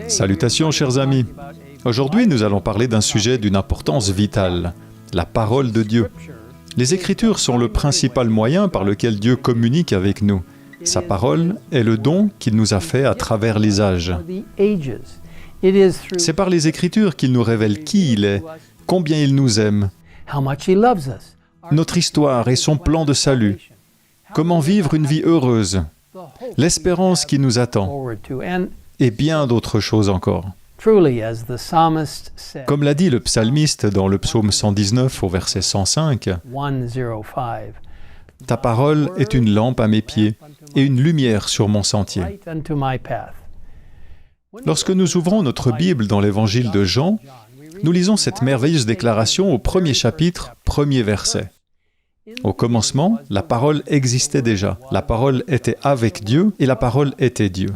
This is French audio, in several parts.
Salutations chers amis. Aujourd'hui nous allons parler d'un sujet d'une importance vitale, la parole de Dieu. Les Écritures sont le principal moyen par lequel Dieu communique avec nous. Sa parole est le don qu'il nous a fait à travers les âges. C'est par les Écritures qu'il nous révèle qui il est, combien il nous aime, notre histoire et son plan de salut, comment vivre une vie heureuse, l'espérance qui nous attend, et bien d'autres choses encore. Comme l'a dit le psalmiste dans le psaume 119 au verset 105, « Ta parole est une lampe à mes pieds et une lumière sur mon sentier. » Lorsque nous ouvrons notre Bible dans l'évangile de Jean, nous lisons cette merveilleuse déclaration au premier chapitre, premier verset. Au commencement, la parole existait déjà. La parole était avec Dieu et la parole était Dieu.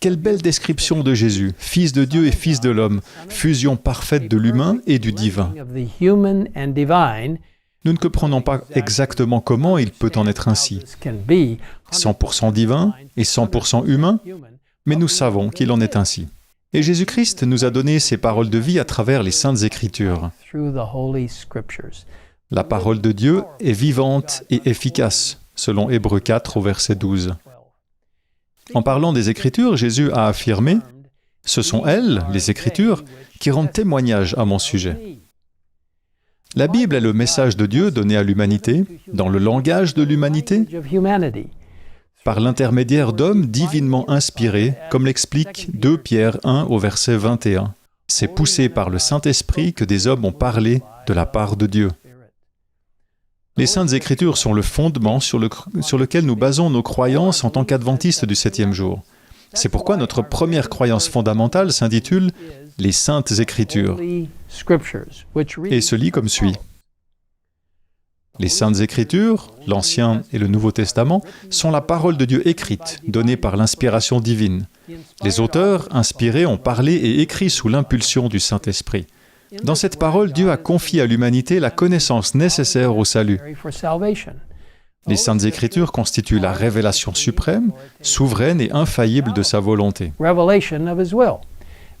Quelle belle description de Jésus, Fils de Dieu et Fils de l'homme, fusion parfaite de l'humain et du divin. Nous ne comprenons pas exactement comment il peut en être ainsi. 100% divin et 100% humain, mais nous savons qu'il en est ainsi. Et Jésus-Christ nous a donné ses paroles de vie à travers les Saintes Écritures. La parole de Dieu est vivante et efficace, selon Hébreux 4 au verset 12. En parlant des Écritures, Jésus a affirmé « Ce sont elles, les Écritures, qui rendent témoignage à mon sujet. » La Bible est le message de Dieu donné à l'humanité, dans le langage de l'humanité, par l'intermédiaire d'hommes divinement inspirés, comme l'explique 2 Pierre 1 au verset 21. C'est poussé par le Saint-Esprit que des hommes ont parlé de la part de Dieu. Les Saintes Écritures sont le fondement sur lequel nous basons nos croyances en tant qu'adventistes du 7e jour. C'est pourquoi notre première croyance fondamentale s'intitule « Les Saintes Écritures » et se lit comme suit. Les Saintes Écritures, l'Ancien et le Nouveau Testament, sont la parole de Dieu écrite, donnée par l'inspiration divine. Les auteurs, inspirés, ont parlé et écrit sous l'impulsion du Saint-Esprit. Dans cette parole, Dieu a confié à l'humanité la connaissance nécessaire au salut. Les Saintes Écritures constituent la révélation suprême, souveraine et infaillible de sa volonté.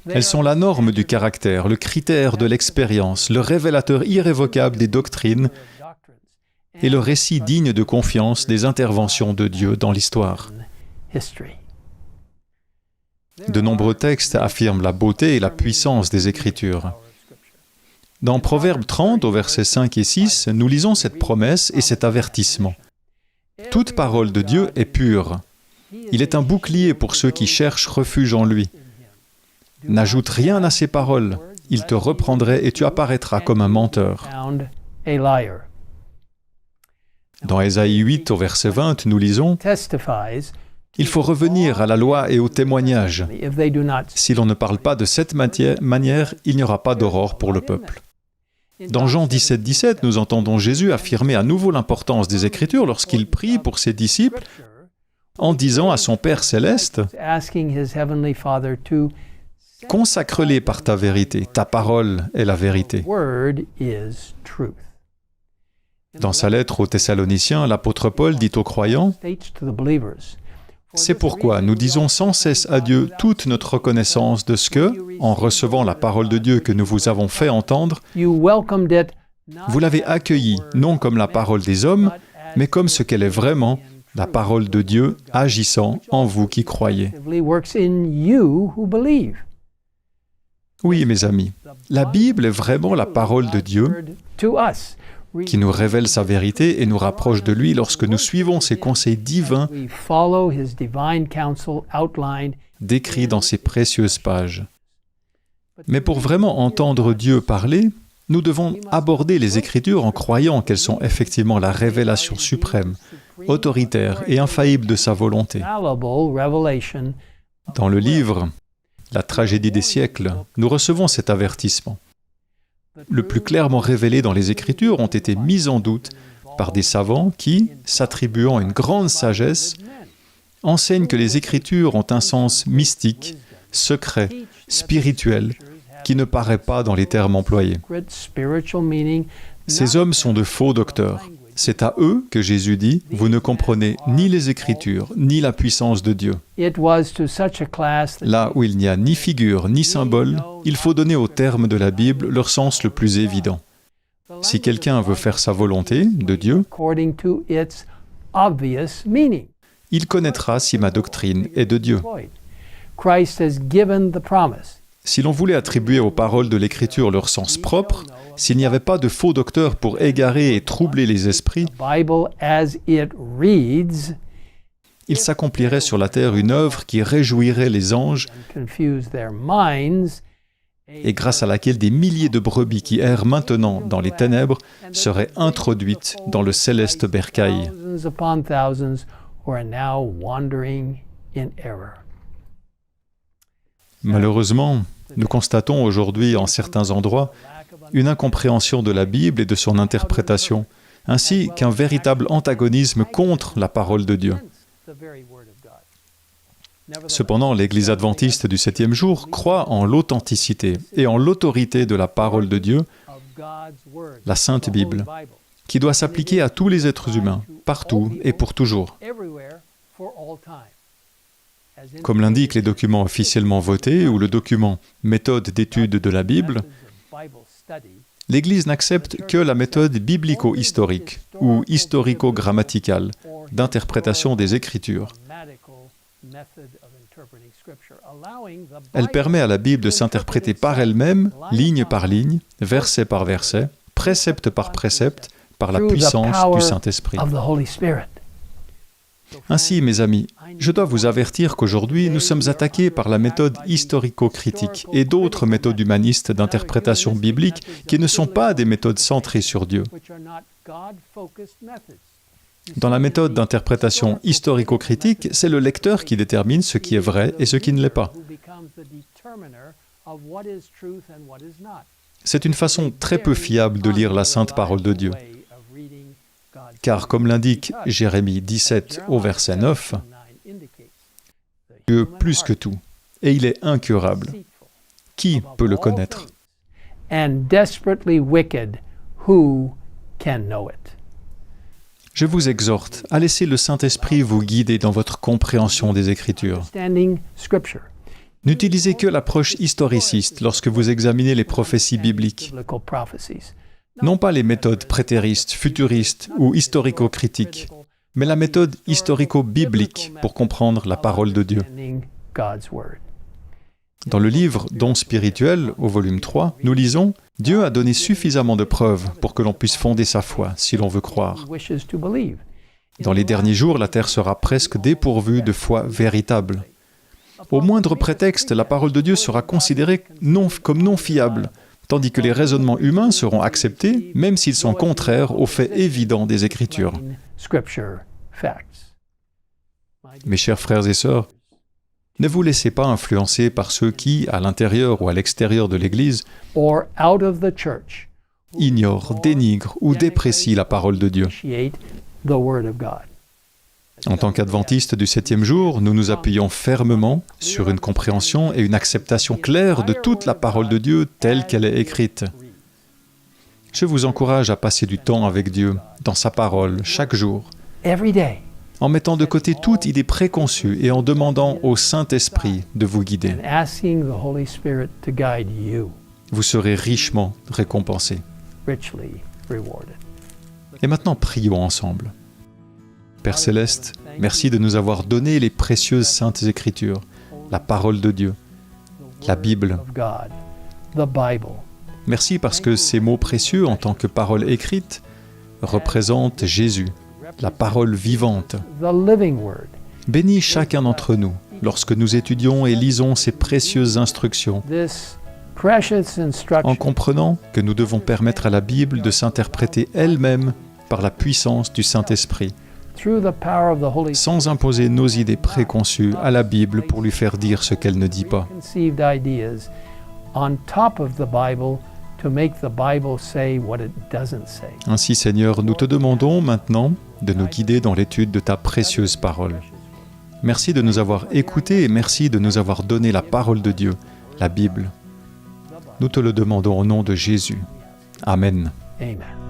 Elles sont la norme du caractère, le critère de l'expérience, le révélateur irrévocable des doctrines et le récit digne de confiance des interventions de Dieu dans l'histoire. De nombreux textes affirment la beauté et la puissance des Écritures. Dans Proverbe 30, au versets 5 et 6, nous lisons cette promesse et cet avertissement. « Toute parole de Dieu est pure. Il est un bouclier pour ceux qui cherchent refuge en lui. N'ajoute rien à ses paroles, il te reprendrait et tu apparaîtras comme un menteur. » Dans Ésaïe 8, au verset 20, nous lisons « Il faut revenir à la loi et au témoignage. Si l'on ne parle pas de cette manière, il n'y aura pas d'aurore pour le peuple. » Dans Jean 17, 17, nous entendons Jésus affirmer à nouveau l'importance des Écritures lorsqu'il prie pour ses disciples en disant à son Père céleste « Consacre-les par ta vérité, ta parole est la vérité. » Dans sa lettre aux Thessaloniciens, l'apôtre Paul dit aux croyants « C'est pourquoi nous disons sans cesse à Dieu toute notre reconnaissance de ce que, en recevant la parole de Dieu que nous vous avons fait entendre, vous l'avez accueillie non comme la parole des hommes, mais comme ce qu'elle est vraiment, la parole de Dieu agissant en vous qui croyez. » Oui, mes amis, la Bible est vraiment la parole de Dieu qui nous révèle sa vérité et nous rapproche de lui lorsque nous suivons ses conseils divins décrits dans ces précieuses pages. Mais pour vraiment entendre Dieu parler, nous devons aborder les Écritures en croyant qu'elles sont effectivement la révélation suprême, autoritaire et infaillible de sa volonté. Dans le livre « La tragédie des siècles », nous recevons cet avertissement. Le plus clairement révélés dans les Écritures ont été mis en doute par des savants qui, s'attribuant une grande sagesse, enseignent que les Écritures ont un sens mystique, secret, spirituel, qui ne paraît pas dans les termes employés. Ces hommes sont de faux docteurs. C'est à eux que Jésus dit « Vous ne comprenez ni les Écritures, ni la puissance de Dieu ». Là où il n'y a ni figure, ni symbole, il faut donner aux termes de la Bible leur sens le plus évident. Si quelqu'un veut faire sa volonté, de Dieu, il connaîtra si ma doctrine est de Dieu. Si l'on voulait attribuer aux paroles de l'Écriture leur sens propre, s'il n'y avait pas de faux docteurs pour égarer et troubler les esprits, il s'accomplirait sur la terre une œuvre qui réjouirait les anges et grâce à laquelle des milliers de brebis qui errent maintenant dans les ténèbres seraient introduites dans le céleste bercail. Malheureusement, nous constatons aujourd'hui en certains endroits une incompréhension de la Bible et de son interprétation, ainsi qu'un véritable antagonisme contre la parole de Dieu. Cependant, l'Église adventiste du 7e jour croit en l'authenticité et en l'autorité de la parole de Dieu, la Sainte Bible, qui doit s'appliquer à tous les êtres humains, partout et pour toujours. Comme l'indiquent les documents officiellement votés ou le document « Méthode d'étude de la Bible », l'Église n'accepte que la méthode biblico-historique ou historico-grammaticale d'interprétation des Écritures. Elle permet à la Bible de s'interpréter par elle-même, ligne par ligne, verset par verset, précepte par précepte, par la puissance du Saint-Esprit. Ainsi, mes amis, je dois vous avertir qu'aujourd'hui, nous sommes attaqués par la méthode historico-critique et d'autres méthodes humanistes d'interprétation biblique qui ne sont pas des méthodes centrées sur Dieu. Dans la méthode d'interprétation historico-critique, c'est le lecteur qui détermine ce qui est vrai et ce qui ne l'est pas. C'est une façon très peu fiable de lire la sainte parole de Dieu. Car comme l'indique Jérémie 17 au verset 9, Dieu plus que tout, et il est incurable. Qui peut le connaître? Je vous exhorte à laisser le Saint-Esprit vous guider dans votre compréhension des Écritures. N'utilisez que l'approche historiciste lorsque vous examinez les prophéties bibliques. Non pas les méthodes prétéristes, futuristes ou historico-critiques, mais la méthode historico-biblique pour comprendre la parole de Dieu. Dans le livre Dons spirituels, au volume 3, nous lisons « Dieu a donné suffisamment de preuves pour que l'on puisse fonder sa foi, si l'on veut croire. Dans les derniers jours, la terre sera presque dépourvue de foi véritable. Au moindre prétexte, la parole de Dieu sera considérée comme non fiable, tandis que les raisonnements humains seront acceptés, même s'ils sont contraires aux faits évidents des Écritures. Mes chers frères et sœurs, ne vous laissez pas influencer par ceux qui, à l'intérieur ou à l'extérieur de l'Église, ignorent, dénigrent ou déprécient la parole de Dieu. En tant qu'adventistes du 7e jour, nous nous appuyons fermement sur une compréhension et une acceptation claire de toute la parole de Dieu telle qu'elle est écrite. Je vous encourage à passer du temps avec Dieu, dans sa parole, chaque jour, en mettant de côté toute idée préconçue et en demandant au Saint-Esprit de vous guider. Vous serez richement récompensés. Et maintenant, prions ensemble. Père Céleste, merci de nous avoir donné les précieuses saintes Écritures, la parole de Dieu, la Bible. Merci parce que ces mots précieux, en tant que parole écrite, représentent Jésus, la parole vivante. Bénis chacun d'entre nous lorsque nous étudions et lisons ces précieuses instructions, en comprenant que nous devons permettre à la Bible de s'interpréter elle-même par la puissance du Saint-Esprit, sans imposer nos idées préconçues à la Bible pour lui faire dire ce qu'elle ne dit pas. Ainsi, Seigneur, nous te demandons maintenant de nous guider dans l'étude de ta précieuse parole. Merci de nous avoir écoutés et merci de nous avoir donné la parole de Dieu, la Bible. Nous te le demandons au nom de Jésus. Amen. Amen.